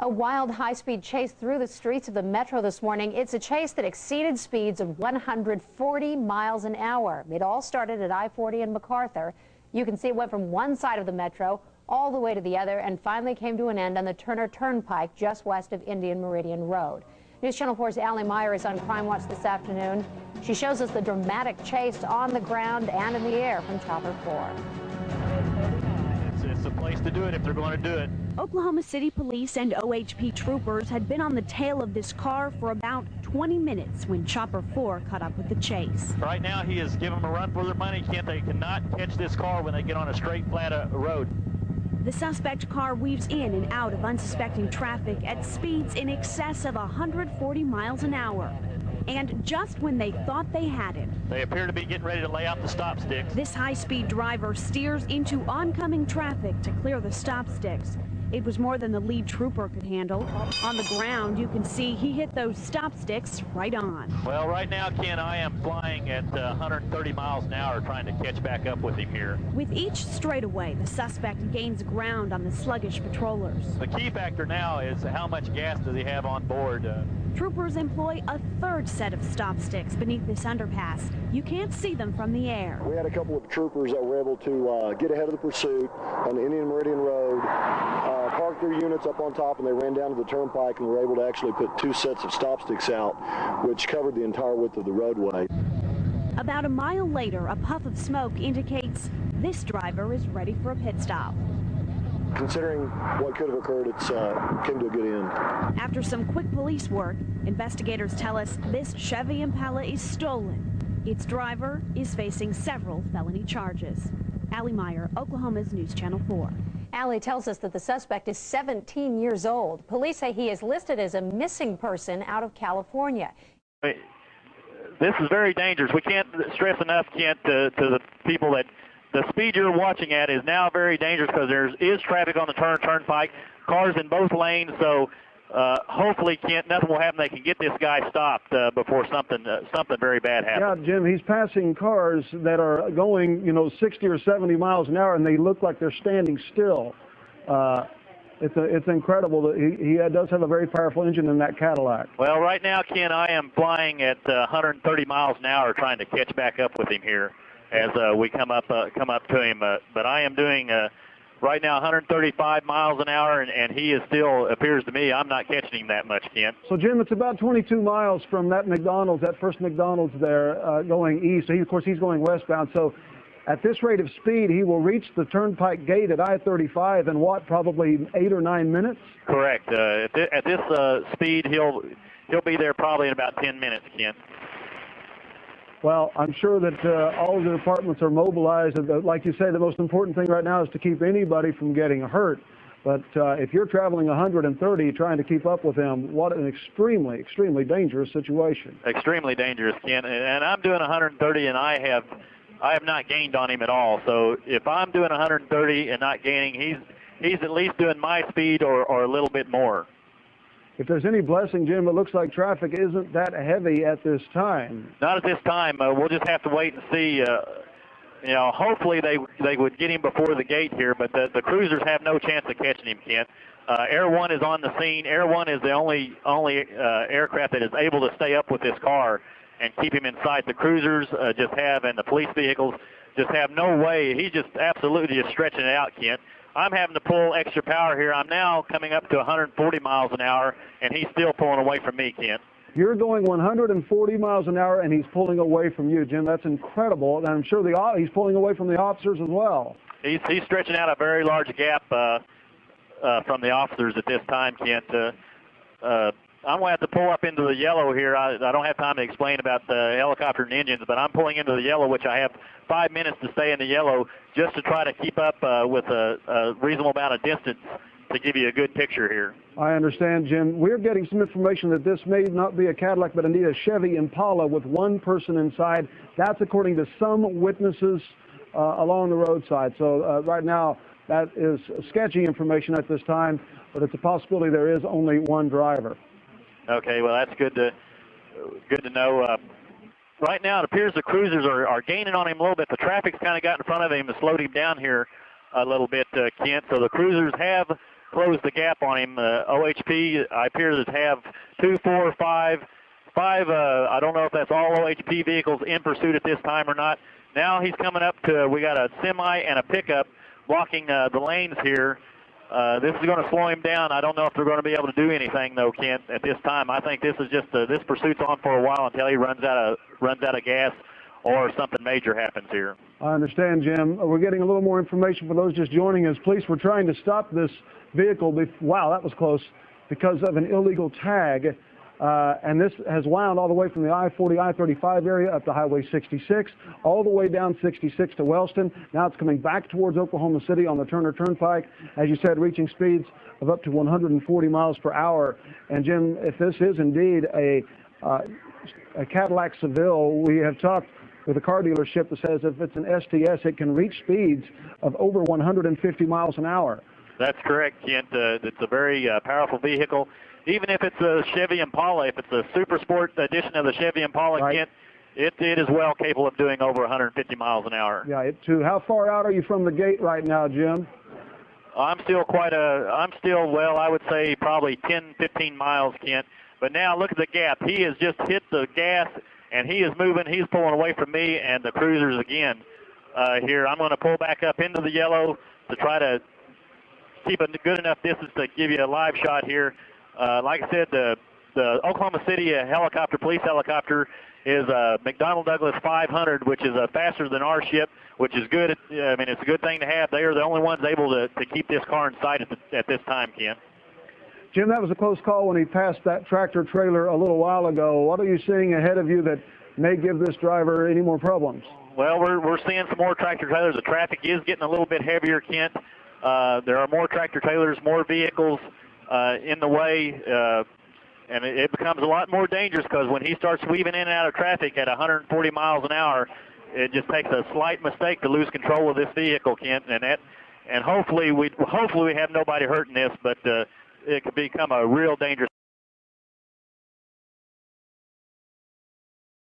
A wild high-speed chase through the streets of the metro this morning. It's a chase that exceeded speeds of 140 miles an hour. It all started at I-40 in MacArthur. You can see it went from one side of the metro all the way to the other and finally came to an end on the Turner Turnpike just west of Indian Meridian Road. News Channel 4's Allie Meyer is on Crime Watch this afternoon. She shows us the dramatic chase on the ground and in the air from Chopper 4. It's a place to do it if they're going to do it. Oklahoma City Police and OHP troopers had been on the tail of this car for about 20 minutes when Chopper 4 caught up with the chase. Right now, he is giving them a run for their money. They cannot catch this car when they get on a straight, flat road. The suspect car weaves in and out of unsuspecting traffic at speeds in excess of 140 miles an hour. And just when they thought they had it, they appear to be getting ready to lay out the stop sticks. This high-speed driver steers into oncoming traffic to clear the stop sticks. It was more than the lead trooper could handle. On the ground, you can see he hit those stop sticks right on. Well, right now, Ken, I am flying at 130 miles an hour trying to catch back up with him here. With each straightaway, the suspect gains ground on the sluggish patrollers. The key factor now is how much gas does he have on board. Troopers employ a third set of stop sticks beneath this underpass. You can't see them from the air. We had a couple of troopers that were able to get ahead of the pursuit on the Indian Meridian Road, parked their units up on top, and they ran down to the turnpike and were able to actually put two sets of stop sticks out, which covered the entire width of the roadway. About a mile later, a puff of smoke indicates this driver is ready for a pit stop. Considering what could have occurred, it's came to a good end. After some quick police work, investigators tell us this Chevy Impala is stolen. Its driver is facing several felony charges. Allie Meyer, Oklahoma's News Channel 4. Allie tells us that the suspect is 17 years old. Police say he is listed as a missing person out of California. This is very dangerous. We can't stress enough, Kent, to the people that the speed you're watching at is now very dangerous because there is traffic on the Turnpike, cars in both lanes, so hopefully, Kent, nothing will happen. They can get this guy stopped before something very bad happens. Yeah, Jim, he's passing cars that are going, 60 or 70 miles an hour, and they look like they're standing still. It's incredible that he does have a very powerful engine in that Cadillac. Well, right now, Ken, I am flying at 130 miles an hour trying to catch back up with him here as we come up to him. But I am doing right now 135 miles an hour, and he is still, appears to me, I'm not catching him that much, Ken. So, Jim, it's about 22 miles from that McDonald's, that first McDonald's there, going east. Of course, he's going westbound. So at this rate of speed, he will reach the Turnpike gate at I-35 in what, probably 8 or 9 minutes? Correct. At this speed, he'll be there probably in about 10 minutes, Ken. Well, I'm sure that all of the departments are mobilized. Like you say, the most important thing right now is to keep anybody from getting hurt. But if you're traveling 130 trying to keep up with them, what an extremely, extremely dangerous situation. Extremely dangerous, Ken. And I'm doing 130, and I have not gained on him at all. So if I'm doing 130 and not gaining, he's at least doing my speed or a little bit more. If there's any blessing, Jim, it looks like traffic isn't that heavy at this time. Not at this time. We'll just have to wait and see. Hopefully they would get him before the gate here, but the cruisers have no chance of catching him, Kent. Air One is on the scene. Air One is the only aircraft that is able to stay up with this car and keep him in sight. The cruisers and the police vehicles just have no way. He's just absolutely just stretching it out, Kent. I'm having to pull extra power here. I'm now coming up to 140 miles an hour, and he's still pulling away from me, Kent. You're going 140 miles an hour, and he's pulling away from you, Jim. That's incredible, and I'm sure he's pulling away from the officers as well. He's stretching out a very large gap from the officers at this time, Kent. I'm going to have to pull up into the yellow here. I don't have time to explain about the helicopter and engines, but I'm pulling into the yellow, which I have 5 minutes to stay in the yellow just to try to keep up with a reasonable amount of distance to give you a good picture here. I understand, Jim. We're getting some information that this may not be a Cadillac, but indeed a Chevy Impala with one person inside. That's according to some witnesses along the roadside. So right now, that is sketchy information at this time, but it's a possibility there is only one driver. Okay, well, that's good to know. Right now, it appears the cruisers are gaining on him a little bit. The traffic's kind of got in front of him and slowed him down here a little bit, Kent. So the cruisers have close the gap on him. OHP, I appear to have 2, 4, 5. I don't know if that's all OHP vehicles in pursuit at this time or not. Now he's coming up to, we got a semi and a pickup blocking the lanes here. This is going to slow him down. I don't know if they're going to be able to do anything, though, Kent, at this time. I think this is just this pursuit's on for a while until he runs out of gas or something major happens here. I understand, Jim. We're getting a little more information for those just joining us. Police were trying to stop this vehicle. Wow, that was close, because of an illegal tag. And this has wound all the way from the I-40, I-35 area up to Highway 66, all the way down 66 to Wellston. Now it's coming back towards Oklahoma City on the Turner Turnpike, as you said, reaching speeds of up to 140 miles per hour. And Jim, if this is indeed a Cadillac Seville, we have talked with a car dealership that says if it's an STS, it can reach speeds of over 150 miles an hour. That's correct, Kent. It's a very powerful vehicle. Even if it's a Chevy Impala, if it's a Super Sport edition of the Chevy Impala, right, Kent, it is well capable of doing over 150 miles an hour. Yeah, it too. How far out are you from the gate right now, Jim? I'm still, well, I would say probably 10, 15 miles, Kent. But now look at the gap. He has just hit the gas, and he is moving. He's pulling away from me and the cruisers again here. I'm going to pull back up into the yellow to try to keep a good enough distance to give you a live shot here. Like I said, the Oklahoma City police helicopter is a McDonnell Douglas 500, which is faster than our ship, which is good. I mean, it's a good thing to have. They are the only ones able to keep this car in sight at this time, Ken. Jim, that was a close call when he passed that tractor trailer a little while ago. What are you seeing ahead of you that may give this driver any more problems? Well, we're seeing some more tractor trailers. The traffic is getting a little bit heavier, Kent. There are more tractor trailers, more vehicles in the way, and it becomes a lot more dangerous because when he starts weaving in and out of traffic at 140 miles an hour, it just takes a slight mistake to lose control of this vehicle, Kent, and hopefully we have nobody hurt in this, but it could become a real dangerous